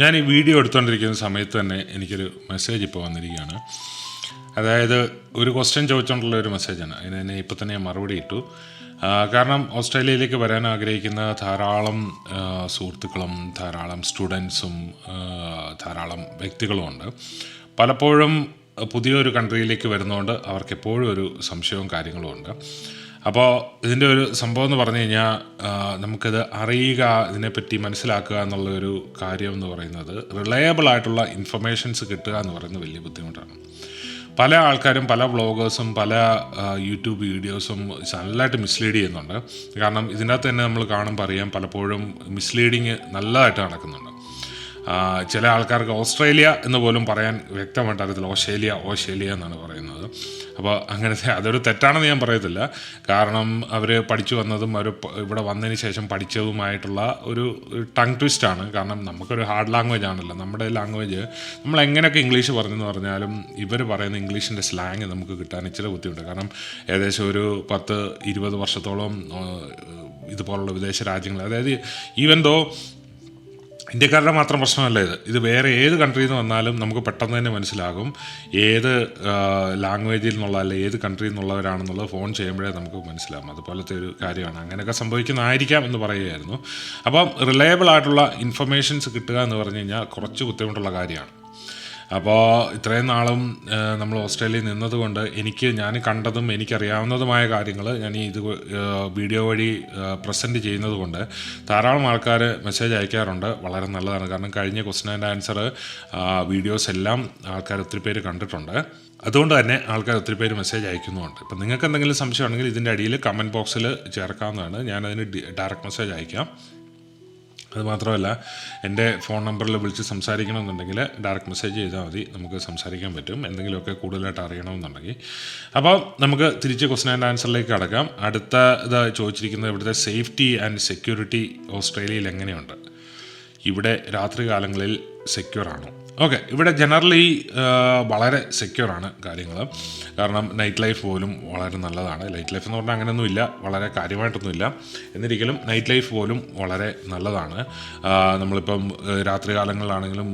ഞാൻ ഈ വീഡിയോ എടുത്തുകൊണ്ടിരിക്കുന്ന സമയത്ത് തന്നെ എനിക്കൊരു മെസ്സേജ് ഇപ്പോൾ വന്നിരിക്കുകയാണ്. അതായത് ഒരു ക്വസ്റ്റ്യൻ ചോദിച്ചുകൊണ്ടുള്ള ഒരു മെസ്സേജാണ്. അതിന് തന്നെ ഇപ്പോൾ തന്നെ ഞാൻ മറുപടി ഇട്ടു. കാരണം ഓസ്ട്രേലിയയിലേക്ക് വരാൻ ആഗ്രഹിക്കുന്ന ധാരാളം സുഹൃത്തുക്കളും ധാരാളം സ്റ്റുഡൻസും ധാരാളം വ്യക്തികളുമുണ്ട്. പലപ്പോഴും പുതിയൊരു കൺട്രിയിലേക്ക് വരുന്നതുകൊണ്ട് അവർക്ക് എപ്പോഴും ഒരു സംശയവും കാര്യങ്ങളും ഉണ്ട്. അപ്പോൾ ഇതിൻ്റെ ഒരു സംഭവം എന്ന് പറഞ്ഞു കഴിഞ്ഞാൽ നമുക്കിത് അറിയുക, ഇതിനെപ്പറ്റി മനസ്സിലാക്കുക എന്നുള്ളൊരു കാര്യം എന്ന് പറയുന്നത് റിലയബിളായിട്ടുള്ള ഇൻഫർമേഷൻസ് കിട്ടുക എന്ന് പറയുന്നത് വലിയ ബുദ്ധിമുട്ടാണ്. പല ആൾക്കാരും പല വ്ളോഗേഴ്സും പല യൂട്യൂബ് വീഡിയോസും നല്ലതായിട്ട് മിസ്ലീഡ് ചെയ്യുന്നുണ്ട്. കാരണം ഇതിനകത്ത് തന്നെ നമ്മൾ കാണുമ്പോൾ അറിയാം പലപ്പോഴും മിസ്ലീഡിങ് നല്ലതായിട്ട് നടക്കുന്നുണ്ട്. ചില ആൾക്കാർക്ക് ഓസ്ട്രേലിയ എന്ന് പോലും പറയാൻ വ്യക്തമായിട്ട് അറിയത്തില്ല, ഓസ്ട്രേലിയ എന്നാണ് പറയുന്നത്. അപ്പോൾ അങ്ങനത്തെ അതൊരു തെറ്റാണെന്ന് ഞാൻ പറയത്തില്ല. കാരണം അവർ പഠിച്ചു വന്നതും അവർ ഇവിടെ വന്നതിന് ശേഷം പഠിച്ചതുമായിട്ടുള്ള ഒരു ടങ് ട്വിസ്റ്റാണ്. കാരണം നമുക്കൊരു ഹാർഡ് ലാംഗ്വേജ് ആണല്ലോ നമ്മുടെ ലാംഗ്വേജ്. നമ്മൾ എങ്ങനെയൊക്കെ ഇംഗ്ലീഷ് പറഞ്ഞെന്ന് പറഞ്ഞാലും ഇവർ പറയുന്ന ഇംഗ്ലീഷിൻ്റെ സ്ലാങ് നമുക്ക് കിട്ടാൻ ഇച്ചിരി ബുദ്ധിമുട്ട്. കാരണം ഏകദേശം ഒരു 10-20 വർഷത്തോളം ഇതുപോലുള്ള വിദേശ രാജ്യങ്ങൾ, അതായത് ഈവൻ ദോ ഇന്ത്യക്കാരുടെ മാത്രം പ്രശ്നമല്ല ഇത് വേറെ ഏത് കൺട്രിയിൽ നിന്ന് വന്നാലും നമുക്ക് പെട്ടെന്ന് തന്നെ മനസ്സിലാകും ഏത് ലാംഗ്വേജിൽ നിന്നുള്ള അല്ലെ ഏത് കൺട്രിയിൽ നിന്നുള്ളവരാണെന്നുള്ളത് ഫോൺ ചെയ്യുമ്പോഴേ നമുക്ക് മനസ്സിലാകും. അതുപോലത്തെ ഒരു കാര്യമാണ്. അങ്ങനെയൊക്കെ സംഭവിക്കുന്നതായിരിക്കാം എന്ന് പറയുകയായിരുന്നു. അപ്പം റിലയബിൾ ആയിട്ടുള്ള ഇൻഫർമേഷൻസ് കിട്ടുക എന്ന് പറഞ്ഞു കഴിഞ്ഞാൽ കുറച്ച് ബുദ്ധിമുട്ടുള്ള കാര്യമാണ്. അപ്പോൾ ഇത്രയും നാളും നമ്മൾ ഓസ്ട്രേലിയയിൽ നിന്നതുകൊണ്ട് ഞാൻ കണ്ടതും എനിക്കറിയാവുന്നതുമായ കാര്യങ്ങൾ ഞാൻ ഇത് വീഡിയോ വഴി പ്രസൻറ്റ് ചെയ്യുന്നത് കൊണ്ട് ധാരാളം ആൾക്കാർ മെസ്സേജ് അയക്കാറുണ്ട്. വളരെ നല്ലതാണ്. കാരണം കഴിഞ്ഞ ക്വസ്റ്റ്യൻ ആൻഡ് ആൻസർ വീഡിയോസ് എല്ലാം ആൾക്കാർ ഒത്തിരി പേര് കണ്ടിട്ടുണ്ട്. അതുകൊണ്ട് തന്നെ ആൾക്കാർ ഒത്തിരി പേര് മെസ്സേജ് അയക്കുന്നുമുണ്ട്. ഇപ്പം നിങ്ങൾക്ക് എന്തെങ്കിലും സംശയമാണെങ്കിൽ ഇതിൻ്റെ അടിയിൽ കമൻറ്റ് ബോക്സിൽ ചേർക്കാവുന്നതാണ്. ഞാനതിന് ഡയറക്റ്റ് മെസ്സേജ് അയക്കാം. അതുമാത്രമല്ല എൻ്റെ ഫോൺ നമ്പറിൽ വിളിച്ച് സംസാരിക്കണമെന്നുണ്ടെങ്കിൽ ഡയറക്റ്റ് മെസ്സേജ് ചെയ്താൽ മതി, നമുക്ക് സംസാരിക്കാൻ പറ്റും എന്തെങ്കിലുമൊക്കെ കൂടുതലായിട്ട് അറിയണമെന്നുണ്ടെങ്കിൽ. അപ്പോൾ നമുക്ക് തിരിച്ച് ക്വസ്റ്റ്യൻ ആൻഡ് ആൻസറിലേക്ക് കടക്കാം. അടുത്ത ഇത് ചോദിച്ചിരിക്കുന്നത് ഇവിടുത്തെ സേഫ്റ്റി ആൻഡ് സെക്യൂരിറ്റി ഓസ്ട്രേലിയയിൽ എങ്ങനെയുണ്ട്, ഇവിടെ രാത്രി കാലങ്ങളിൽ സെക്യൂറാണോ? ഓക്കെ, ഇവിടെ ജനറലി വളരെ സെക്യൂറാണ് കാര്യങ്ങൾ. കാരണം നൈറ്റ് ലൈഫ് പോലും വളരെ നല്ലതാണ്. നൈറ്റ് ലൈഫ് എന്ന് പറഞ്ഞാൽ അങ്ങനെയൊന്നുമില്ല, വളരെ കാര്യമായിട്ടൊന്നുമില്ല. എന്നിരിക്കലും നൈറ്റ് ലൈഫ് പോലും വളരെ നല്ലതാണ്. നമ്മളിപ്പം രാത്രി കാലങ്ങളിലാണെങ്കിലും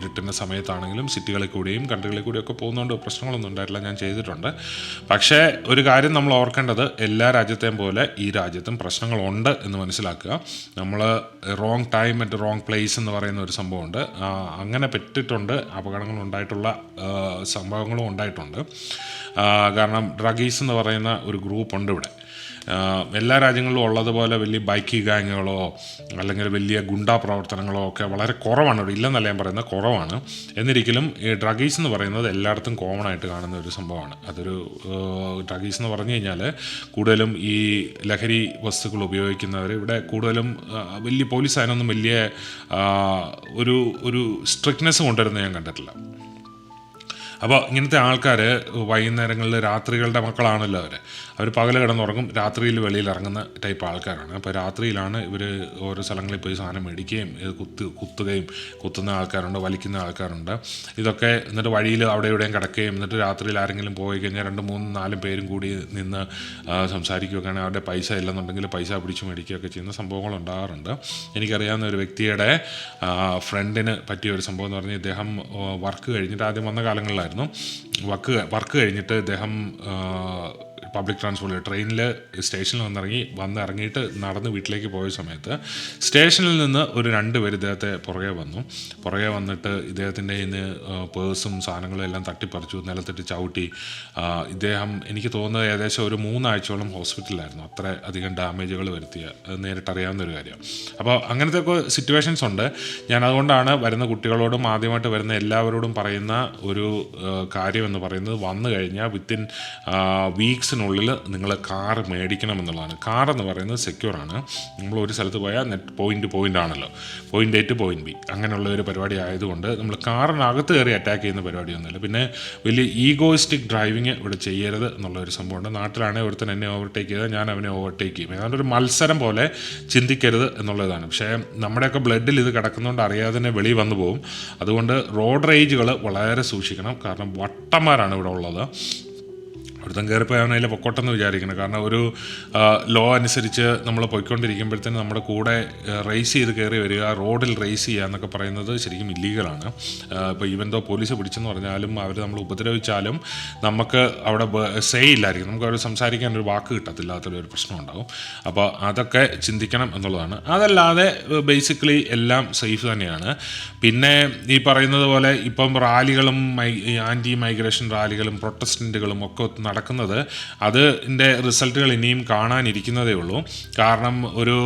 ഇരുട്ടിൻ്റെ സമയത്താണെങ്കിലും സിറ്റികളിൽ കൂടിയും കൺട്രികളിൽ കൂടിയും ഒക്കെ പോകുന്നതുകൊണ്ട് പ്രശ്നങ്ങളൊന്നും ഉണ്ടായിട്ടില്ല, ഞാൻ ചെയ്തിട്ടുണ്ട്. പക്ഷേ ഒരു കാര്യം നമ്മൾ ഓർക്കേണ്ടത്, എല്ലാ രാജ്യത്തെയും പോലെ ഈ രാജ്യത്തും പ്രശ്നങ്ങളുണ്ട് എന്ന് മനസ്സിലാക്കുക. നമ്മൾ wrong time at wrong place എന്ന് പറയുന്ന ഒരു സംഭവമുണ്ട്. അങ്ങനെ പറ്റിയിട്ടുണ്ട്, അപകടങ്ങളുണ്ടായിട്ടുള്ള സംഭവങ്ങളും ഉണ്ടായിട്ടുണ്ട്. കാരണം ഡ്രഗീസ് എന്ന് പറയുന്ന ഒരു ഗ്രൂപ്പുണ്ട് ഇവിടെ. എല്ലാ രാജ്യങ്ങളിലും ഉള്ളതുപോലെ വലിയ ബൈക്കി ഗാങ്ങുകളോ അല്ലെങ്കിൽ വലിയ ഗുണ്ടാ പ്രവർത്തനങ്ങളോ ഒക്കെ വളരെ കുറവാണ് ഇവിടെ. ഇല്ലെന്നല്ല ഞാൻ പറയുന്നത്, കുറവാണ്. എന്നിരിക്കലും ഈ ഡ്രഗീസ് എന്ന് പറയുന്നത് എല്ലായിടത്തും കോമൺ ആയിട്ട് കാണുന്ന ഒരു സംഭവമാണ്. അതൊരു ഡ്രഗീസ് എന്ന് പറഞ്ഞു കഴിഞ്ഞാൽ കൂടുതലും ഈ ലഹരി വസ്തുക്കൾ ഉപയോഗിക്കുന്നവർ ഇവിടെ കൂടുതലും വലിയ പോലീസ് അതിനൊന്നും വലിയ ഒരു സ്ട്രിക്ട്നെസ് കൊണ്ടുവരുന്നത് ഞാൻ കണ്ടിട്ടില്ല. അപ്പോൾ ഇങ്ങനത്തെ ആൾക്കാർ വൈകുന്നേരങ്ങളിൽ രാത്രികളുടെ മക്കളാണല്ലോ അവർ പകൽ കിടന്നുറങ്ങും, രാത്രിയിൽ വെളിയിൽ ഇറങ്ങുന്ന ടൈപ്പ് ആൾക്കാരാണ്. അപ്പോൾ രാത്രിയിലാണ് ഇവർ ഓരോ സ്ഥലങ്ങളിൽ പോയി സാധനം മേടിക്കുകയും കുത്തുന്ന ആൾക്കാരുണ്ട്, വലിക്കുന്ന ആൾക്കാരുണ്ട്. ഇതൊക്കെ എന്നിട്ട് വഴിയിൽ അവിടെ ഇവിടെയും കിടക്കുകയും എന്നിട്ട് രാത്രിയിൽ ആരെങ്കിലും പോയി കഴിഞ്ഞാൽ 2-3-4 പേരും കൂടി നിന്ന് സംസാരിക്കുകയൊക്കെയാണെങ്കിൽ അവരുടെ പൈസ ഇല്ലെന്നുണ്ടെങ്കിൽ പൈസ പിടിച്ച് മേടിക്കുകയൊക്കെ ചെയ്യുന്ന സംഭവങ്ങൾ ഉണ്ടാകാറുണ്ട്. എനിക്കറിയാവുന്ന ഒരു വ്യക്തിയുടെ ഫ്രണ്ടിന് പറ്റിയ ഒരു സംഭവം എന്ന് പറഞ്ഞാൽ ഇദ്ദേഹം വർക്ക് കഴിഞ്ഞിട്ട്, ആദ്യം വന്ന കാലങ്ങളിലായിരുന്നു വർക്ക് കഴിഞ്ഞിട്ട് ഇദ്ദേഹം പബ്ലിക് ട്രാൻസ്പോർട്ടിൽ ട്രെയിനിൽ സ്റ്റേഷനിൽ വന്നിറങ്ങിയിട്ട് നടന്ന് വീട്ടിലേക്ക് പോയ സമയത്ത് സ്റ്റേഷനിൽ നിന്ന് ഒരു 2 പേര് ഇദ്ദേഹത്തെ പുറകെ വന്നിട്ട് ഇദ്ദേഹത്തിൻ്റെ കയ്യിൽ പേഴ്സും സാധനങ്ങളും എല്ലാം തട്ടിപ്പറിച്ചു, നിലത്തിട്ട് ചവിട്ടി. ഇദ്ദേഹം എനിക്ക് തോന്നുന്നത് ഏകദേശം ഒരു 3 ആഴ്ചയോളം ഹോസ്പിറ്റലിലായിരുന്നു. അത്ര അധികം ഡാമേജുകൾ വരുത്തിയ നേരിട്ടറിയാവുന്നൊരു കാര്യം. അപ്പോൾ അങ്ങനത്തെ ഒക്കെ സിറ്റുവേഷൻസ് ഉണ്ട്. ഞാൻ അതുകൊണ്ടാണ് വരുന്ന കുട്ടികളോടും ആദ്യമായിട്ട് വരുന്ന എല്ലാവരോടും പറയുന്ന ഒരു കാര്യം എന്ന് പറയുന്നത്, വന്നു കഴിഞ്ഞാൽ വിത്തിൻ വീക്സിനുള്ളിൽ നിങ്ങൾ കാർ മേടിക്കണം എന്നുള്ളതാണ്. കാർ എന്ന് പറയുന്നത് സെക്യൂറാണ്. നമ്മൾ ഒരു സ്ഥലത്ത് പോയാൽ പോയിൻ്റ് ആണല്ലോ, point A to point B, അങ്ങനെയുള്ള ഒരു പരിപാടി ആയതുകൊണ്ട് നമ്മൾ കാറിനകത്ത് കയറി അറ്റാക്ക് ചെയ്യുന്ന പരിപാടിയൊന്നുമില്ല. പിന്നെ വലിയ ഈഗോയിസ്റ്റിക് ഡ്രൈവിങ് ഇവിടെ ചെയ്യരുത് എന്നുള്ളൊരു സംഭവമുണ്ട്. നാട്ടിലാണെങ്കിൽ ഒരുത്തൻ എന്നെ ഓവർടേക്ക് ചെയ്താൽ ഞാൻ അവനെ ഓവർടേക്ക് ചെയ്യും. ഏതാണ്ട് ഒരു മത്സരം പോലെ ചിന്തിക്കരുത് എന്നുള്ളതാണ്. പക്ഷേ നമ്മുടെയൊക്കെ ബ്ലഡിൽ ഇത് കിടക്കുന്നതുകൊണ്ട് അറിയാതെ തന്നെ വെളിയിൽ വന്നു പോകും. അതുകൊണ്ട് റോഡ് റേജുകൾ വളരെ സൂക്ഷിക്കണം. കാരണം വട്ടന്മാരാണ് ഇവിടെ ഉള്ളത്. അവിടുത്തെ കയറിപ്പോയി അവനതിൽ പൊക്കോട്ടെന്ന് വിചാരിക്കണം. കാരണം ഒരു ലോ അനുസരിച്ച് നമ്മൾ പോയിക്കൊണ്ടിരിക്കുമ്പോഴത്തേന് നമ്മുടെ കൂടെ റേസ് ചെയ്ത് കയറി വരിക, റോഡിൽ റേസ് ചെയ്യുക എന്നൊക്കെ പറയുന്നത് ശരിക്കും ഇല്ലീഗലാണ്. ഇപ്പോൾ ഈവൻ ദോ പോലീസ് പിടിച്ചെന്ന് പറഞ്ഞാലും അവർ നമ്മൾ ഉപദ്രവിച്ചാലും നമുക്ക് അവിടെ സേ ഇല്ലായിരിക്കും, നമുക്ക് അവർ സംസാരിക്കാൻ ഒരു വാക്ക് കിട്ടത്തില്ലാത്തൊരു പ്രശ്നം ഉണ്ടാകും. അപ്പോൾ അതൊക്കെ ചിന്തിക്കണം എന്നുള്ളതാണ്. അതല്ലാതെ ബേസിക്കലി എല്ലാം സേഫ് തന്നെയാണ്. പിന്നെ ഈ പറയുന്നത് പോലെ ഇപ്പം റാലികളും ആൻറ്റി മൈഗ്രേഷൻ റാലികളും പ്രൊട്ടസ്റ്റൻറ്റുകളും ഒക്കെ നടക്കുന്നത്, അതിൻ്റെ റിസൾട്ടുകൾ ഇനിയും കാണാനിരിക്കുന്നതേ ഉള്ളൂ. കാരണം ഒരു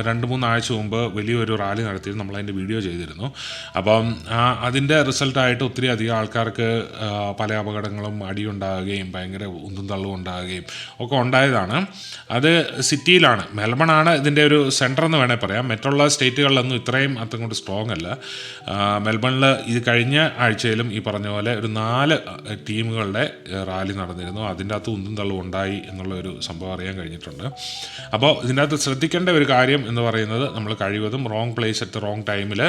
2-3 ആഴ്ച മുമ്പ് വലിയൊരു റാലി നടത്തി നമ്മളതിൻ്റെ വീഡിയോ ചെയ്തിരുന്നു. അപ്പം അതിൻ്റെ റിസൾട്ടായിട്ട് ഒത്തിരി അധികം ആൾക്കാർക്ക് പല അപകടങ്ങളും അടിയുണ്ടാകുകയും ഭയങ്കര ഉന്തും തള്ളും ഉണ്ടാകുകയും ഒക്കെ ഉണ്ടായതാണ്. അത് സിറ്റിയിലാണ്, മെൽബണാണ് ഇതിൻ്റെ ഒരു സെൻറ്റർ എന്ന് വേണേൽ പറയാം. മറ്റുള്ള സ്റ്റേറ്റുകളിലൊന്നും ഇത്രയും അത്രയും സ്ട്രോങ് അല്ല. മെൽബണിൽ ഇത് കഴിഞ്ഞ ആഴ്ചയിലും ഈ പറഞ്ഞ പോലെ ഒരു 4 ടീമുകളുടെ റാലി നടന്നിരുന്നു. അതിൻ്റെ അകത്ത് ഉന്തും തള്ളും ഉണ്ടായി എന്നുള്ള ഒരു സംഭവം അറിയാൻ കഴിഞ്ഞിട്ടുണ്ട്. അപ്പോൾ ഇതിൻ്റെ അകത്ത് ശ്രദ്ധിക്കേണ്ട ഒരു കാര്യം എന്ന് പറയുന്നത്, നമ്മൾ കഴിവതും റോങ് പ്ലേസ് അറ്റ് റോങ് ടൈമിൽ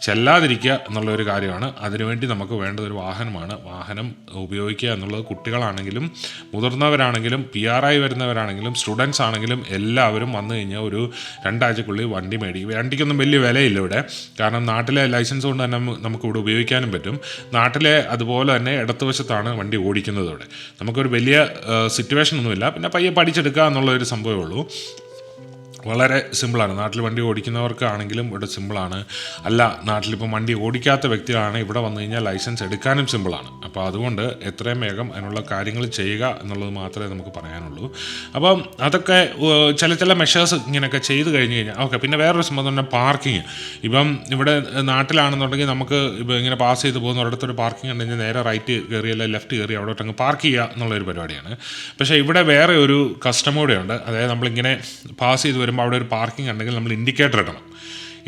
ചെല്ലാതിരിക്കുക എന്നുള്ളൊരു കാര്യമാണ്. അതിനുവേണ്ടി നമുക്ക് വേണ്ടത് ഒരു വാഹനമാണ്. വാഹനം ഉപയോഗിക്കുക എന്നുള്ളത് കുട്ടികളാണെങ്കിലും മുതിർന്നവരാണെങ്കിലും PR ആയി വരുന്നവരാണെങ്കിലും സ്റ്റുഡൻസ് ആണെങ്കിലും എല്ലാവരും വന്നു കഴിഞ്ഞാൽ ഒരു 2 ആഴ്ചക്കുള്ളിൽ വണ്ടി മേടിക്കും. വണ്ടിക്കൊന്നും വലിയ വിലയില്ല ഇവിടെ, കാരണം നാട്ടിലെ ലൈസൻസ് കൊണ്ട് തന്നെ നമുക്കിവിടെ ഉപയോഗിക്കാനും പറ്റും. നാട്ടിലെ അതുപോലെ തന്നെ ഇടത്തുവശത്താണ് വണ്ടി ഓടിക്കുന്നത്. ഇവിടെ നമുക്കൊരു വലിയ സിറ്റുവേഷൻ ഒന്നുമില്ല. പിന്നെ പയ്യെ പഠിച്ചെടുക്കുക എന്നുള്ളൊരു സംഭവമേ ഉള്ളൂ. വളരെ സിമ്പിളാണ്. നാട്ടിൽ വണ്ടി ഓടിക്കുന്നവർക്കാണെങ്കിലും ഇവിടെ സിമ്പിളാണ്. അല്ല, നാട്ടിലിപ്പം വണ്ടി ഓടിക്കാത്ത വ്യക്തികളാണ് ഇവിടെ വന്നു കഴിഞ്ഞാൽ ലൈസൻസ് എടുക്കാനും സിമ്പിളാണ്. അപ്പോൾ അതുകൊണ്ട് എത്രയും വേഗം അതിനുള്ള കാര്യങ്ങൾ ചെയ്യുക എന്നുള്ളത് മാത്രമേ നമുക്ക് പറയാനുള്ളൂ. അപ്പം അതൊക്കെ ചില മെഷേഴ്സ് ഇങ്ങനെയൊക്കെ ചെയ്ത് കഴിഞ്ഞ് കഴിഞ്ഞാൽ ഓക്കെ. പിന്നെ വേറൊരു സംഭവം തന്നെ പാർക്കിങ്. ഇപ്പം ഇവിടെ നാട്ടിലാണെന്നുണ്ടെങ്കിൽ നമുക്ക് ഇപ്പോൾ ഇങ്ങനെ പാസ് ചെയ്ത് പോകുന്ന ഒരിടത്തൊരു പാർക്കിംഗ് ഉണ്ടെങ്കിൽ നേരെ റൈറ്റ് കയറി അല്ലെങ്കിൽ ലെഫ്റ്റ് കയറി അവിടോട്ടങ്ങ് പാർക്ക് ചെയ്യുക എന്നുള്ളൊരു പരിപാടിയാണ്. പക്ഷേ ഇവിടെ വേറെ ഒരു കസ്റ്റം കൂടെ ഉണ്ട്. അതായത് നമ്മളിങ്ങനെ പാസ് ചെയ്ത് വരുമ്പോൾ അവിടെ ഒരു പാർക്കിംഗ് ഉണ്ടെങ്കിൽ നമ്മൾ ഇൻഡിക്കേറ്റർ ഇടണം.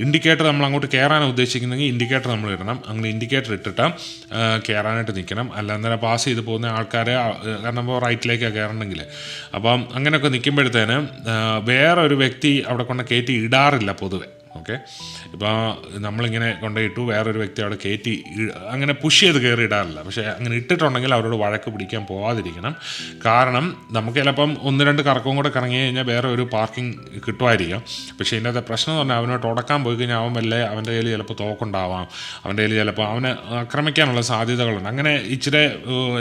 ഇൻഡിക്കേറ്റർ നമ്മൾ അങ്ങോട്ട് കയറാനാണ് ഉദ്ദേശിക്കുന്നതെങ്കിൽ ഇൻഡിക്കേറ്റർ നമ്മൾ ഇടണം. അങ്ങനെ ഇൻഡിക്കേറ്റർ ഇട്ടിട്ട് കയറാനായിട്ട് നിൽക്കണം. അല്ലാതെ പാസ് ചെയ്ത് പോകുന്ന ആൾക്കാരെ, കാരണം ഇപ്പോൾ റൈറ്റിലേക്കാണ് കയറണമെങ്കിൽ, അപ്പം അങ്ങനെയൊക്കെ നിൽക്കുമ്പോഴത്തേന് വേറൊരു വ്യക്തി അവിടെ കൊണ്ട് കയറ്റി ഇടാറില്ല പൊതുവെ. ഓക്കെ, ഇപ്പോൾ നമ്മളിങ്ങനെ കൊണ്ടുപോയിട്ടു വേറൊരു വ്യക്തി അവിടെ കയറ്റി അങ്ങനെ പുഷ് ചെയ്ത് കയറി ഇടാറില്ല. പക്ഷേ അങ്ങനെ ഇട്ടിട്ടുണ്ടെങ്കിൽ അവരോട് വഴക്ക് പിടിക്കാൻ പോകാതിരിക്കണം. കാരണം നമുക്ക് ചിലപ്പം 1-2 കറക്കവും കൂടെ കറങ്ങി കഴിഞ്ഞാൽ വേറെ ഒരു പാർക്കിംഗ് കിട്ടുമായിരിക്കാം. പക്ഷേ ഇതിൻ്റെ പ്രശ്നം എന്ന് പറഞ്ഞാൽ അവനോട്ട് ഉടക്കാൻ പോയി കഴിഞ്ഞാൽ അവൻ വല്ല അവൻ്റെ കയ്യിൽ ചിലപ്പോൾ തോക്കുണ്ടാവാം, അവൻ്റെ കയ്യിൽ ചിലപ്പോൾ അവനെ ആക്രമിക്കാനുള്ള സാധ്യതകളുണ്ട്. അങ്ങനെ ഇച്ചിരി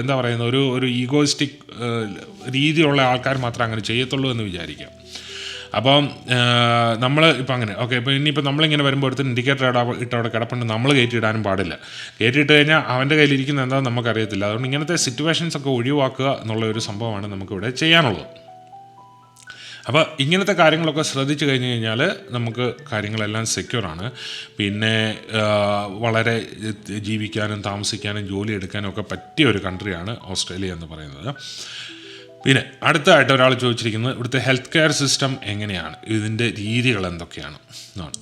എന്താ പറയുന്നത്, ഒരു ഈഗോയിസ്റ്റിക് രീതിയിലുള്ള ആൾക്കാർ മാത്രമേ അങ്ങനെ ചെയ്യത്തുള്ളൂ എന്ന് വിചാരിക്കാം. അപ്പം നമ്മൾ ഇപ്പം അങ്ങനെ ഓക്കെ. ഇപ്പോൾ ഇനിയിപ്പോൾ നമ്മളിങ്ങനെ വരുമ്പോൾ അടുത്ത് ഇൻഡിക്കേറ്റർ ഇട്ടവിടെ കിടപ്പുണ്ട്, നമ്മൾ കയറ്റിയിടാനും പാടില്ല. കയറ്റിയിട്ട് കഴിഞ്ഞാൽ അവൻ്റെ കയ്യിലിരിക്കുന്ന എന്താണെന്ന് നമുക്കറിയത്തില്ല. അതുകൊണ്ട് ഇങ്ങനത്തെ സിറ്റുവേഷൻസ് ഒക്കെ ഒഴിവാക്കുക എന്നുള്ള ഒരു സംഭവമാണ് നമുക്കിവിടെ ചെയ്യാനുള്ളത്. അപ്പോൾ ഇങ്ങനത്തെ കാര്യങ്ങളൊക്കെ ശ്രദ്ധിച്ചു കഴിഞ്ഞ് കഴിഞ്ഞാൽ നമുക്ക് കാര്യങ്ങളെല്ലാം സെക്യൂറാണ്. പിന്നെ വളരെ ജീവിക്കാനും താമസിക്കാനും ജോലി എടുക്കാനും ഒക്കെ പറ്റിയ ഒരു കൺട്രിയാണ് ഓസ്ട്രേലിയ എന്ന് പറയുന്നത്. പിന്നെ അടുത്തതായിട്ട് ഒരാൾ ചോദിച്ചിരിക്കുന്നത് ഇവിടുത്തെ ഹെൽത്ത് കെയർ സിസ്റ്റം എങ്ങനെയാണ്, ഇതിൻ്റെ രീതികൾ എന്തൊക്കെയാണ് എന്നാണ്.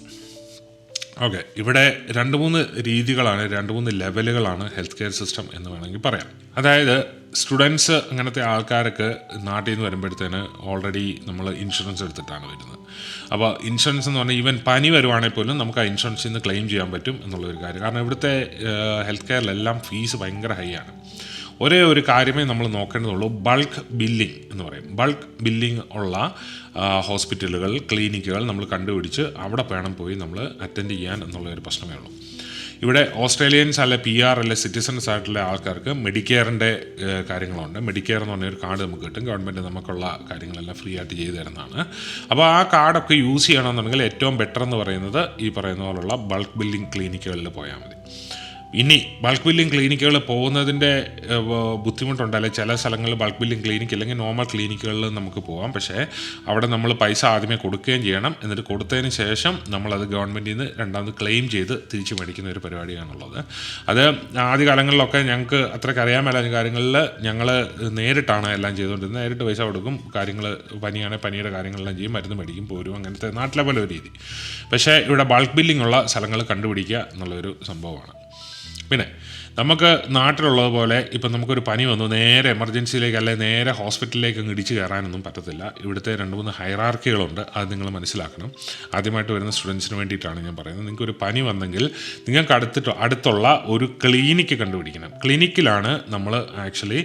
ഓക്കെ, ഇവിടെ 2-3 രീതികളാണ്, 2-3 ലെവലുകളാണ് ഹെൽത്ത് കെയർ സിസ്റ്റം എന്ന് വേണമെങ്കിൽ പറയാം. അതായത് സ്റ്റുഡൻസ് അങ്ങനത്തെ ആൾക്കാർക്ക് നാട്ടിൽ നിന്ന് വരുമ്പോഴത്തേന് ഓൾറെഡി നമ്മൾ ഇൻഷുറൻസ് എടുത്തിട്ടാണ് വരുന്നത്. അപ്പോൾ ഇൻഷുറൻസ് എന്ന് പറഞ്ഞാൽ ഈവൻ പനി വരുവാണെങ്കിൽ പോലും നമുക്ക് ആ ഇൻഷുറൻസിൽ നിന്ന് ക്ലെയിം ചെയ്യാൻ പറ്റും എന്നുള്ളൊരു കാര്യം. കാരണം ഇവിടുത്തെ ഹെൽത്ത് കെയറിലെല്ലാം ഫീസ് ഭയങ്കര ഹൈ ആണ്. ഒരേ ഒരു കാര്യമേ നമ്മൾ നോക്കേണ്ടതുള്ളൂ, ബൾക്ക് ബില്ലിംഗ് എന്ന് പറയും. ബൾക്ക് ബില്ലിംഗ് ഉള്ള ഹോസ്പിറ്റലുകൾ, ക്ലിനിക്കുകൾ നമ്മൾ കണ്ടുപിടിച്ച് അവിടെ വേണം പോയി നമ്മൾ അറ്റൻഡ് ചെയ്യാൻ എന്നുള്ളൊരു പ്രശ്നമേ ഉള്ളൂ. ഇവിടെ ഓസ്ട്രേലിയൻസ് അല്ലെ PR അല്ലെ സിറ്റിസൺസ് ആയിട്ടുള്ള ആൾക്കാർക്ക് മെഡിക്കെയറിൻ്റെ കാര്യങ്ങളുണ്ട്. മെഡിക്കെയർ എന്ന് പറഞ്ഞൊരു കാർഡ് നമുക്ക് കിട്ടും. ഗവൺമെൻറ് നമുക്കുള്ള കാര്യങ്ങളെല്ലാം ഫ്രീ ആയിട്ട് ചെയ്തു തരുന്നതാണ്. അപ്പോൾ ആ കാർഡൊക്കെ യൂസ് ചെയ്യണമെന്നുണ്ടെങ്കിൽ ഏറ്റവും ബെറ്റർ എന്ന് പറയുന്നത് ഈ പറയുന്ന പോലുള്ള ബൾക്ക് ബില്ലിംഗ് ക്ലിനിക്കുകളിൽ പോയാൽ മതി. ഇനി ബൾക്ക് ബില്ലിംഗ് ക്ലിനിക്കുകൾ പോകുന്നതിൻ്റെ ബുദ്ധിമുട്ടുണ്ട്. അല്ലെങ്കിൽ ചില സ്ഥലങ്ങളിൽ ബൾക്ക് ബില്ലിംഗ് ക്ലിനിക്ക് ഇല്ലെങ്കിൽ നോർമൽ ക്ലിനിക്കുകളിൽ നമുക്ക് പോകാം. പക്ഷേ അവിടെ നമ്മൾ പൈസ ആദ്യമേ കൊടുക്കുകയും ചെയ്യണം. എന്നിട്ട് കൊടുത്തതിന് ശേഷം നമ്മളത് ഗവൺമെൻറ്റിൽ നിന്ന് രണ്ടാമത് ക്ലെയിം ചെയ്ത് തിരിച്ച് മേടിക്കുന്ന ഒരു പരിപാടിയാണുള്ളത്. അത് ആദ്യകാലങ്ങളിലൊക്കെ ഞങ്ങൾക്ക് അത്രയ്ക്ക് അറിയാൻ മേലാത്ത കാര്യങ്ങളിൽ ഞങ്ങൾ നേരിട്ടാണ് എല്ലാം ചെയ്തുകൊണ്ടിരുന്നത്. നേരിട്ട് പൈസ കൊടുക്കും, കാര്യങ്ങൾ പനിയാണെങ്കിൽ പനിയുടെ കാര്യങ്ങളെല്ലാം ചെയ്യും, മരുന്ന് മേടിക്കും, പോരും, അങ്ങനത്തെ നാട്ടിലെ പോലെ ഒരു രീതി. പക്ഷേ ഇവിടെ ബൾക്ക് ബില്ലിംഗ് ഉള്ള സ്ഥലങ്ങൾ കണ്ടുപിടിക്കുക എന്നുള്ളൊരു സംഭവമാണ്. പിന്നെ നമുക്ക് നാട്ടിലുള്ളതുപോലെ ഇപ്പം നമുക്കൊരു പനി വന്നു നേരെ എമർജൻസിയിലേക്ക് അല്ലെങ്കിൽ നേരെ ഹോസ്പിറ്റലിലേക്ക് അങ്ങ് ഇടിച്ച് കയറാനൊന്നും പറ്റത്തില്ല. ഇവിടുത്തെ 2-3 ഹൈറാർക്കികളുണ്ട്, അത് നിങ്ങൾ മനസ്സിലാക്കണം. ആദ്യമായിട്ട് വരുന്ന സ്റ്റുഡൻസിന് വേണ്ടിയിട്ടാണ് ഞാൻ പറയുന്നത്. നിങ്ങൾക്കൊരു പനി വന്നെങ്കിൽ നിങ്ങൾക്ക് അടുത്തുള്ള ഒരു ക്ലിനിക്ക് കണ്ടുപിടിക്കണം. ക്ലിനിക്കിലാണ് നമ്മൾ ആക്ച്വലി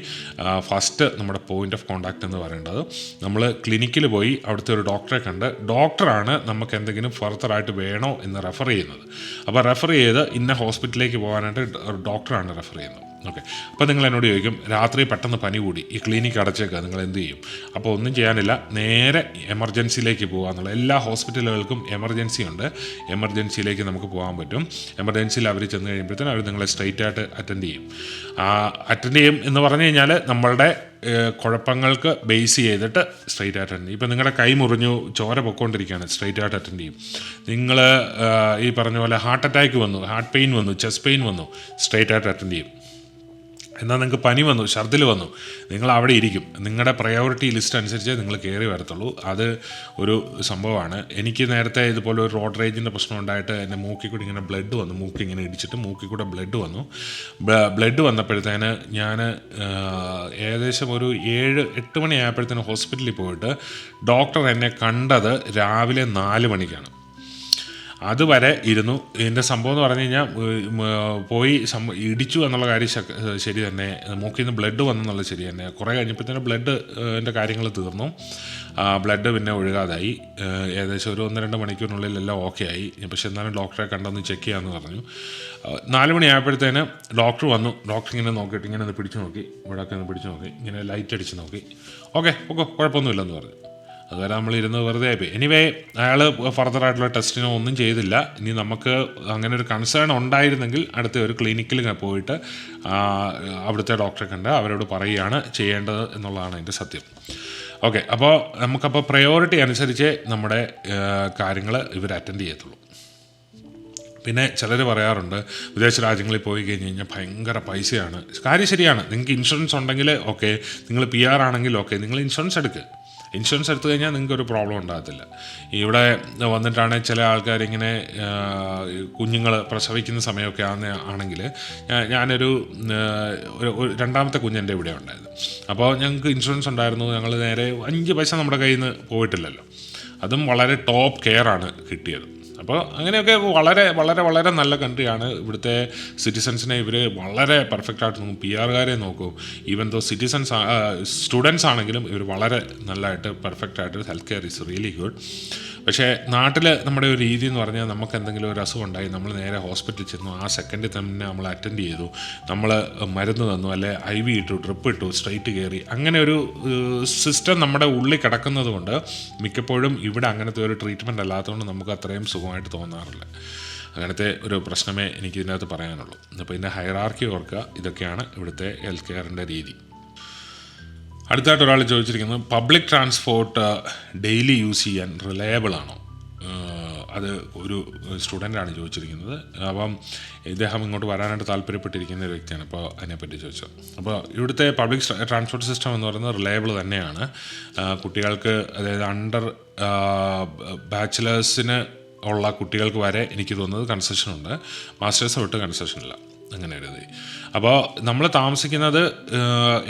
ഫസ്റ്റ് നമ്മുടെ പോയിൻ്റ് ഓഫ് കോൺടാക്റ്റ് എന്ന് പറയേണ്ടത്. നമ്മൾ ക്ലിനിക്കിൽ പോയി അവിടുത്തെ ഒരു ഡോക്ടറെ കണ്ട് ഡോക്ടറാണ് നമുക്ക് എന്തെങ്കിലും ഫർദറായിട്ട് വേണോ എന്ന് റെഫർ ചെയ്യുന്നത്. അപ്പോൾ റെഫർ ചെയ്ത് ഇന്ന ഹോസ്പിറ്റലിലേക്ക് പോകാനായിട്ട് ഡോക്ടറാണ് റെഫർ ചെയ്യുന്നത്. ഓക്കെ, അപ്പോൾ നിങ്ങൾ എന്നോട് ചോദിക്കും, രാത്രി പെട്ടെന്ന് പനി കൂടി, ഈ ക്ലിനിക്ക് അടച്ചേക്കുക, നിങ്ങൾ എന്ത് ചെയ്യും? അപ്പോൾ ഒന്നും ചെയ്യാനില്ല, നേരെ എമർജൻസിയിലേക്ക് പോകുക എന്നുള്ള. എല്ലാ ഹോസ്പിറ്റലുകൾക്കും എമർജൻസി ഉണ്ട്, എമർജൻസിയിലേക്ക് നമുക്ക് പോകാൻ പറ്റും. എമർജൻസിയിൽ അവർ ചെന്ന് കഴിയുമ്പോഴത്തേനും അവർ നിങ്ങളെ സ്ട്രെയിറ്റ് ആയിട്ട് അറ്റൻഡ് ചെയ്യും എന്ന് പറഞ്ഞു കഴിഞ്ഞാൽ നമ്മളുടെ കുഴപ്പങ്ങൾക്ക് ബേസ് ചെയ്തിട്ട് സ്ട്രെയിറ്റ് ആയിട്ട് അറ്റൻഡ് ചെയ്യും. ഇപ്പം നിങ്ങളുടെ കൈ മുറിഞ്ഞു, ചോര പൊയ്ക്കൊണ്ടിരിക്കുകയാണ്, സ്ട്രെയിറ്റ് ആയിട്ട് അറ്റൻഡ് ചെയ്യും. നിങ്ങൾ ഈ പറഞ്ഞ പോലെ ഹാർട്ട് അറ്റാക്ക് വന്നു, ഹാർട്ട് പെയിൻ വന്നു, ചെസ്റ്റ് പെയിൻ വന്നു, സ്ട്രെയിറ്റ് ആയിട്ട് അറ്റൻഡ് ചെയ്യും. എന്നാൽ നിങ്ങൾക്ക് പനി വന്നു, ഛർദിൽ വന്നു, നിങ്ങൾ അവിടെ ഇരിക്കും. നിങ്ങളുടെ പ്രയോറിറ്റി ലിസ്റ്റ് അനുസരിച്ച് നിങ്ങൾ കയറി വരത്തുള്ളൂ. അത് ഒരു സംഭവമാണ്. എനിക്ക് നേരത്തെ ഇതുപോലെ ഒരു റോഡ് റേജിൻ്റെ പ്രശ്നം ഉണ്ടായിട്ട് എൻ്റെ മൂക്കിൽ കൂടി ഇങ്ങനെ ബ്ലഡ് വന്നു, മൂക്കിങ്ങനെ ഇടിച്ചിട്ട് മൂക്കിൽ കൂടെ ബ്ലഡ് വന്നു. ബ്ലഡ് വന്നപ്പോഴത്തേന് ഞാൻ ഏകദേശം ഒരു 7-8 മണിയായപ്പോഴത്തേന് ഹോസ്പിറ്റലിൽ പോയിട്ട് ഡോക്ടർ എന്നെ കണ്ടത് രാവിലെ 4 മണിക്കാണ്. അതുവരെ ഇരുന്നു. ഇതിൻ്റെ സംഭവം എന്ന് പറഞ്ഞു കഴിഞ്ഞാൽ പോയി ഇടിച്ചു എന്നുള്ള കാര്യം ശരി തന്നെ, മൂക്കിൽ നിന്ന് ബ്ലഡ് വന്നെന്നുള്ളത് ശരി തന്നെ. കുറേ കഴിഞ്ഞപ്പോഴത്തേന് ബ്ലഡിൻ്റെ കാര്യങ്ങൾ തീർന്നു, ബ്ലഡ് പിന്നെ ഒഴുകാതായി. ഏകദേശം ഒരു 1-2 മണിക്കൂറിനുള്ളിൽ എല്ലാം ഓക്കെ ആയി. പക്ഷെ എന്നാലും ഡോക്ടറെ കണ്ടൊന്ന് ചെക്ക് ചെയ്യാമെന്ന് പറഞ്ഞു. 4 മണിയായപ്പോഴത്തേന് ഡോക്ടർ വന്നു. ഡോക്ടർ ഇങ്ങനെ നോക്കിയിട്ട് ഇങ്ങനെ ഒന്ന് പിടിച്ചു നോക്കി, ഇവിടെയൊക്കെ ഒന്ന് പിടിച്ചു നോക്കി, ഇങ്ങനെ ലൈറ്റ് അടിച്ച് നോക്കി. ഓക്കെ കുഴപ്പമൊന്നുമില്ലെന്ന് പറഞ്ഞു. അതുവരെ നമ്മളിരുന്ന് വെറുതെ ആയിപ്പോയി. എനിവേ അയാൾ ഫർദറായിട്ടുള്ള ടെസ്റ്റിനോ ഒന്നും ചെയ്തില്ല. ഇനി നമുക്ക് അങ്ങനെ ഒരു കൺസേൺ ഉണ്ടായിരുന്നെങ്കിൽ അടുത്ത ഒരു ക്ലിനിക്കിൽ പോയിട്ട് അവിടുത്തെ ഡോക്ടറെ കണ്ട് അവരോട് പറയുകയാണ് ചെയ്യേണ്ടത് എന്നുള്ളതാണ് എൻ്റെ സത്യം. ഓക്കെ, അപ്പോൾ നമുക്കപ്പോൾ പ്രയോറിറ്റി അനുസരിച്ച് നമ്മുടെ കാര്യങ്ങൾ ഇവർ അറ്റൻഡ് ചെയ്യത്തുള്ളൂ. പിന്നെ ചിലർ പറയാറുണ്ട് വിദേശ രാജ്യങ്ങളിൽ പോയി കഴിഞ്ഞ് കഴിഞ്ഞാൽ ഭയങ്കര പൈസയാണ്. കാര്യം ശരിയാണ്. നിങ്ങൾക്ക് ഇൻഷുറൻസ് ഉണ്ടെങ്കിൽ ഓക്കെ, നിങ്ങൾ PR ആണെങ്കിൽ ഓക്കെ, നിങ്ങൾ ഇൻഷുറൻസ് എടുക്കുക. ഇൻഷുറൻസ് എടുത്തു കഴിഞ്ഞാൽ നിങ്ങൾക്കൊരു പ്രോബ്ലം ഉണ്ടാകത്തില്ല. ഇവിടെ വന്നിട്ടാണ് ചില ആൾക്കാരിങ്ങനെ കുഞ്ഞുങ്ങൾ പ്രസവിക്കുന്ന സമയമൊക്കെ ആണെങ്കിൽ ഞാനൊരു രണ്ടാമത്തെ കുഞ്ഞെൻ്റെ ഇവിടെ ഉണ്ടായത്. അപ്പോൾ ഞങ്ങൾക്ക് ഇൻഷുറൻസ് ഉണ്ടായിരുന്നു. ഞങ്ങൾ നേരെ 5 പൈസ നമ്മുടെ കയ്യിൽ നിന്ന് പോയിട്ടില്ലല്ലോ. അതും വളരെ ടോപ്പ് കെയറാണ് കിട്ടിയത്. അപ്പോൾ അങ്ങനെയൊക്കെ വളരെ വളരെ വളരെ നല്ല കൺട്രിയാണ്. ഇവിടുത്തെ സിറ്റിസൺസിനെ ഇവർ വളരെ പെർഫെക്റ്റായിട്ട് നോക്കും. PR നോക്കും. ഈവൻ ദോ സ്റ്റുഡൻസ് ആണെങ്കിലും ഇവർ വളരെ നല്ലതായിട്ട് പെർഫെക്റ്റായിട്ട് health care is really good. പക്ഷേ നാട്ടിൽ നമ്മുടെ ഒരു രീതി എന്ന് പറഞ്ഞാൽ നമുക്ക് എന്തെങ്കിലും ഒരു അസുഖം ഉണ്ടായി നമ്മൾ നേരെ ഹോസ്പിറ്റലിൽ ചെന്നു, ആ സെക്കൻഡിൽ തന്നെ നമ്മൾ അറ്റൻഡ് ചെയ്തു, നമ്മൾ മരുന്ന് തന്നു, അല്ലെ IV ഇട്ടു, ഡ്രിപ്പ് ഇട്ടു, സ്ട്രെയിറ്റ് കയറി. അങ്ങനെ ഒരു സിസ്റ്റം നമ്മുടെ ഉള്ളിൽ കിടക്കുന്നത് കൊണ്ട് മിക്കപ്പോഴും ഇവിടെ അങ്ങനത്തെ ഒരു ട്രീറ്റ്മെൻറ്റ് അല്ലാത്തതുകൊണ്ട് നമുക്ക് അത്രയും സുഖമായിട്ട് തോന്നാറില്ല. അങ്ങനത്തെ ഒരു പ്രശ്നമേ എനിക്ക് ഇതിനകത്ത് പറയാനുള്ളൂ. അപ്പോൾ ഇതിൻ്റെ ഹൈറാർക്കി ഓർക്കുക. ഇതൊക്കെയാണ് ഇവിടുത്തെ ഹെൽത്ത് കെയറിൻ്റെ രീതി. അടുത്തായിട്ട് ഒരാൾ ചോദിച്ചിരിക്കുന്നത്, പബ്ലിക് ട്രാൻസ്പോർട്ട് ഡെയിലി യൂസ് ചെയ്യാൻ റിലയബിൾ ആണോ? അത് ഒരു സ്റ്റുഡൻ്റാണ് ചോദിച്ചിരിക്കുന്നത്. അപ്പം ഇദ്ദേഹം ഇങ്ങോട്ട് വരാനായിട്ട് താല്പര്യപ്പെട്ടിരിക്കുന്ന ഒരു വ്യക്തിയാണ്. അപ്പോൾ അതിനെപ്പറ്റി ചോദിച്ചത്. അപ്പോൾ ഇവിടുത്തെ പബ്ലിക് ട്രാൻസ്പോർട്ട് സിസ്റ്റം എന്ന് പറയുന്നത് റിലയബിൾ തന്നെയാണ്. കുട്ടികൾക്ക്, അതായത് അണ്ടർ ബാച്ചിലേഴ്സിന് ഉള്ള കുട്ടികൾക്ക് വരെ എനിക്ക് തോന്നുന്നത് കൺസെഷനുണ്ട്. മാസ്റ്റേഴ്സ് തൊട്ട് കൺസെഷനില്ല, അങ്ങനെ ഒരു ഇത്. അപ്പോൾ നമ്മൾ താമസിക്കുന്നത്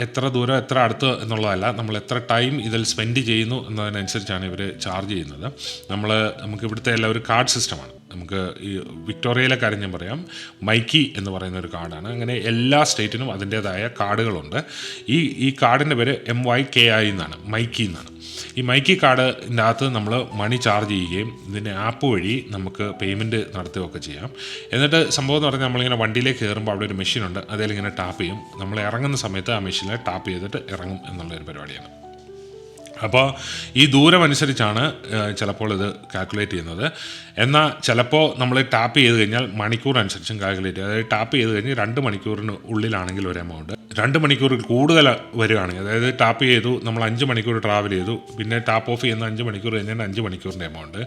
എത്ര ദൂരം എത്ര അടുത്ത് എന്നുള്ളതല്ല, നമ്മൾ എത്ര ടൈം ഇതിൽ സ്പെൻഡ് ചെയ്യുന്നു എന്നതിനനുസരിച്ചാണ് ഇവർ ചാർജ് ചെയ്യുന്നത്. നമുക്ക് ഇവിടുത്തെ എല്ലാം ഒരു കാർഡ് സിസ്റ്റമാണ്. നമുക്ക് ഈ വിക്ടോറിയയിലെ കാര്യം ഞാൻ പറയാം. മൈക്കി എന്ന് പറയുന്ന ഒരു കാർഡാണ്. അങ്ങനെ എല്ലാ സ്റ്റേറ്റിനും അതിൻ്റേതായ കാർഡുകളുണ്ട്. ഈ കാർഡിൻ്റെ പേര് MYKI എന്നാണ്, മൈക്കി എന്നാണ്. ഈ മൈക്കി കാർഡിൻ്റെ അകത്ത് നമ്മൾ മണി ചാർജ് ചെയ്യുകയും ഇതിൻ്റെ ആപ്പ് വഴി നമുക്ക് പേയ്മെൻറ്റ് നടത്തുകയൊക്കെ ചെയ്യാം. എന്നിട്ട് സംഭവം എന്ന് പറഞ്ഞാൽ നമ്മളിങ്ങനെ വണ്ടിയിലേക്ക് കയറുമ്പോൾ അവിടെ ഒരു മെഷീനുണ്ട്, അതിലിങ്ങനെ ടാപ്പ് ചെയ്യും. നമ്മൾ ഇറങ്ങുന്ന സമയത്ത് ആ മെഷീനിൽ ടാപ്പ് ചെയ്തിട്ട് ഇറങ്ങും എന്നുള്ളൊരു പരിപാടിയാണ്. അപ്പോൾ ഈ ദൂരം അനുസരിച്ചാണ് ചിലപ്പോൾ ഇത് കാൽക്കുലേറ്റ് ചെയ്യുന്നത്. എന്നാൽ ചിലപ്പോൾ നമ്മൾ ടാപ്പ് ചെയ്ത് കഴിഞ്ഞാൽ മണിക്കൂർ അനുസരിച്ചും കാൽക്കുലേറ്റ് ചെയ്യും. അതായത് ടാപ്പ് ചെയ്ത് കഴിഞ്ഞ് 2 മണിക്കൂറിന് ഉള്ളിലാണെങ്കിൽ ഒരു എമൗണ്ട്, 2 മണിക്കൂറിൽ കൂടുതൽ വരികയാണെങ്കിൽ, അതായത് ടാപ്പ് ചെയ്തു നമ്മൾ 5 മണിക്കൂർ ട്രാവൽ ചെയ്തു, പിന്നെ ടാപ്പ് ഓഫ് ചെയ്യുന്ന 5 മണിക്കൂർ കഴിഞ്ഞാൽ 5 മണിക്കൂറിൻ്റെ എമൗണ്ട്.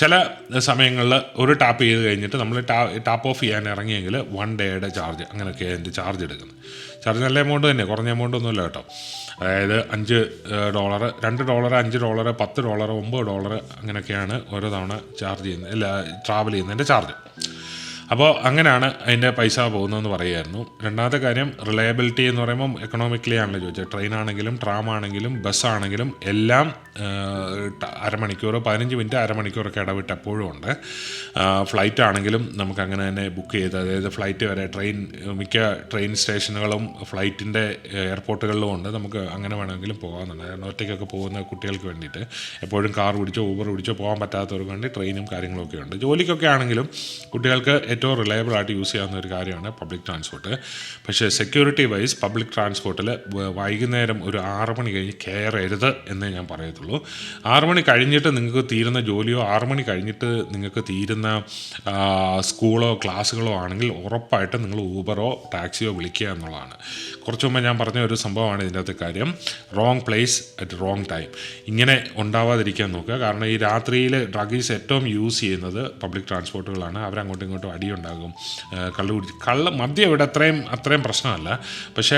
ചില സമയങ്ങളിൽ ഒരു ടാപ്പ് ചെയ്ത് കഴിഞ്ഞിട്ട് നമ്മൾ ടാപ്പ് ഓഫ് ചെയ്യാൻ ഇറങ്ങിയെങ്കിൽ 1 ഡേയുടെ ചാർജ്, അങ്ങനെയൊക്കെ അതിൻ്റെ ചാർജ് എടുക്കുന്നത്. ചാർജ് നല്ല എമൗണ്ട് തന്നെ, കുറഞ്ഞ എമൗണ്ട് ഒന്നുമില്ല കേട്ടോ. അതായത് $5, $2, $5, $10, $9, അങ്ങനെയൊക്കെയാണ് ഓരോ തവണ ചാർജ് ചെയ്യുന്നത്, ട്രാവൽ ചെയ്യുന്നതിൻ്റെ ചാർജ്. അപ്പോൾ അങ്ങനെയാണ് അതിൻ്റെ പൈസ പോകുന്നതെന്ന് പറയുമായിരുന്നു. രണ്ടാമത്തെ കാര്യം റിലയബിലിറ്റി എന്ന് പറയുമ്പം എക്കണോമിക്കലി ആണല്ലോ ചോദിച്ചത്. ട്രെയിനാണെങ്കിലും ട്രാം ആണെങ്കിലും ബസ്സാണെങ്കിലും എല്ലാം അരമണിക്കൂറോ 15 മിനിറ്റ് അരമണിക്കൂറൊക്കെ ഇടവിട്ട് എപ്പോഴും ഉണ്ട്. ഫ്ലൈറ്റ് ആണെങ്കിലും നമുക്ക് അങ്ങനെ തന്നെ ബുക്ക് ചെയ്ത്, അതായത് ഫ്ലൈറ്റ് വരെ മിക്ക ട്രെയിൻ സ്റ്റേഷനുകളും ഫ്ലൈറ്റിൻ്റെ എയർപോർട്ടുകളിലും ഉണ്ട്. നമുക്ക് അങ്ങനെ വേണമെങ്കിലും പോകാമെന്നുണ്ട്. കാരണം ഒറ്റയ്ക്കൊക്കെ പോകുന്ന കുട്ടികൾക്ക് വേണ്ടിയിട്ട് എപ്പോഴും കാർ പിടിച്ചോ ഊബർ പിടിച്ചോ പോകാൻ പറ്റാത്തവർക്ക് വേണ്ടി ട്രെയിനും കാര്യങ്ങളൊക്കെ ഉണ്ട്. ജോലിക്കൊക്കെ ആണെങ്കിലും കുട്ടികൾക്ക് ഏറ്റവും റിലയബിളായിട്ട് യൂസ് ചെയ്യാവുന്ന ഒരു കാര്യമാണ് പബ്ലിക് ട്രാൻസ്പോർട്ട്. പക്ഷേ സെക്യൂരിറ്റി വൈസ് പബ്ലിക് ട്രാൻസ്പോർട്ടിൽ വൈകുന്നേരം ഒരു 6 മണി കഴിഞ്ഞ് കയറരുത് എന്നേ ഞാൻ പറയത്തുള്ളൂ. 6 മണി കഴിഞ്ഞിട്ട് നിങ്ങൾക്ക് തീരുന്ന ജോലിയോ 6 മണി കഴിഞ്ഞിട്ട് നിങ്ങൾക്ക് തീരുന്ന സ്കൂളോ ക്ലാസ്സുകളോ ആണെങ്കിൽ ഉറപ്പായിട്ടും നിങ്ങൾ ഊബറോ ടാക്സിയോ വിളിക്കുക എന്നുള്ളതാണ്. കുറച്ച് മുമ്പ് ഞാൻ പറഞ്ഞ ഒരു സംഭവമാണ് ഇതിൻ്റെ അകത്ത് കാര്യം. Wrong place at wrong time. ഇങ്ങനെ ഉണ്ടാവാതിരിക്കാൻ നോക്കുക. കാരണം ഈ രാത്രിയിൽ ഡ്രഗീസ് ഏറ്റവും യൂസ് ചെയ്യുന്നത് പബ്ലിക് ട്രാൻസ്പോർട്ടുകളാണ്. അവരങ്ങോട്ടും ഇങ്ങോട്ടും അടിയുണ്ടാകും. മദ്യം ഇവിടെ അത്രയും പ്രശ്നമല്ല. പക്ഷേ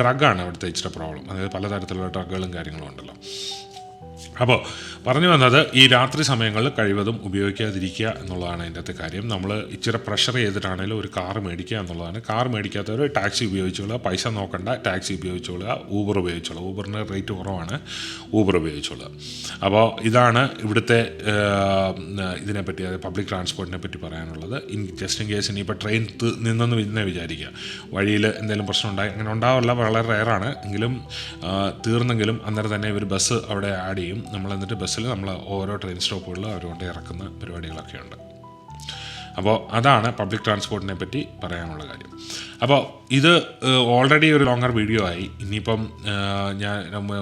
ഡ്രഗാണ് ഇവിടുത്തെ ഇച്ചിരി പ്രോബ്ലം. അതായത് പലതരത്തിലുള്ള ഡ്രഗുകളും കാര്യങ്ങളും ഉണ്ടല്ലോ. അപ്പോൾ പറഞ്ഞു വന്നത്, ഈ രാത്രി സമയങ്ങളിൽ കഴിവതും ഉപയോഗിക്കാതിരിക്കുക എന്നുള്ളതാണ് അതിൻ്റെ അകത്തെ കാര്യം. നമ്മൾ ഇച്ചിരി പ്രഷർ ചെയ്തിട്ടാണെങ്കിലും ഒരു കാർ മേടിക്കുക എന്നുള്ളതാണ്. കാർ മേടിക്കാത്തവർ ടാക്സി ഉപയോഗിച്ചോളുക. പൈസ നോക്കണ്ട, ടാക്സി ഉപയോഗിച്ചോളുക. ഊബർ ഉപയോഗിച്ചോളുക. ഊബറിന് റേറ്റ് കുറവാണ്, ഊബർ ഉപയോഗിച്ചോളുക. അപ്പോൾ ഇതാണ് ഇവിടുത്തെ ഇതിനെപ്പറ്റി, അതായത് പബ്ലിക് ട്രാൻസ്പോർട്ടിനെ പറ്റി പറയാനുള്ളത്. ജസ്റ്റ് ഇൻ കേസ് ഇനിയിപ്പോൾ ട്രെയിൻ നിന്നെന്ന് തന്നെ വിചാരിക്കുക, വഴിയിൽ എന്തെങ്കിലും പ്രശ്നം ഉണ്ടായി, അങ്ങനെ ഉണ്ടാവില്ല, വളരെ റെയറാണ് എങ്കിലും തീർന്നെങ്കിലും അന്നേരം തന്നെ ഇവർ ബസ് അവിടെ ആഡ് ചെയ്യും. നമ്മൾ എന്നിട്ട് ബസ്സിൽ നമ്മൾ ഓരോ ട്രെയിൻ സ്റ്റോപ്പുകളിൽ അവർ കൊണ്ട് ഇറക്കുന്ന പരിപാടികളൊക്കെ ഉണ്ട്. അപ്പോൾ അതാണ് പബ്ലിക് ട്രാൻസ്പോർട്ടിനെ പറ്റി പറയാനുള്ള കാര്യം. അപ്പോൾ ഇത് ഓൾറെഡി ഒരു ലോങ്ങർ വീഡിയോ ആയി. ഇനിയിപ്പം ഞാൻ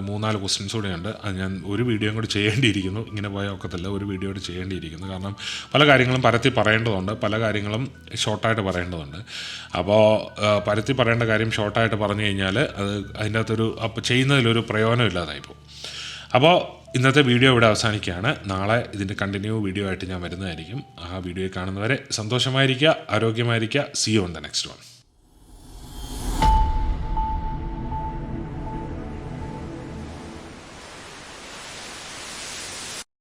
3-4 ക്വസ്റ്റ്യൻസ് കൂടെയുണ്ട്. അത് ഞാൻ ഒരു വീഡിയോയും കൂടി ചെയ്യേണ്ടിയിരിക്കുന്നു. ഇങ്ങനെ പോയാൽ ഒക്കത്തില്ല, ഒരു വീഡിയോ കൂടി ചെയ്യേണ്ടിയിരിക്കുന്നു. കാരണം പല കാര്യങ്ങളും പരത്തി പറയേണ്ടതുണ്ട്, പല കാര്യങ്ങളും ഷോർട്ടായിട്ട് പറയേണ്ടതുണ്ട്. അപ്പോൾ പരത്തി പറയേണ്ട കാര്യം ഷോർട്ടായിട്ട് പറഞ്ഞു കഴിഞ്ഞാൽ അത് അതിൻ്റെ അകത്തൊരു ചെയ്യുന്നതിലൊരു പ്രയോജനം ഇല്ലാതായിപ്പോൾ. അപ്പോൾ ഇന്നത്തെ വീഡിയോ ഇവിടെ അവസാനിക്കുകയാണ്. നാളെ ഇതിൻ്റെ കണ്ടിന്യൂ വീഡിയോ ആയിട്ട് ഞാൻ വരുന്നതായിരിക്കും. ആ വീഡിയോ കാണുന്നവരെ സന്തോഷമായിരിക്കുക, ആരോഗ്യമായിരിക്കുക. See you on the next one.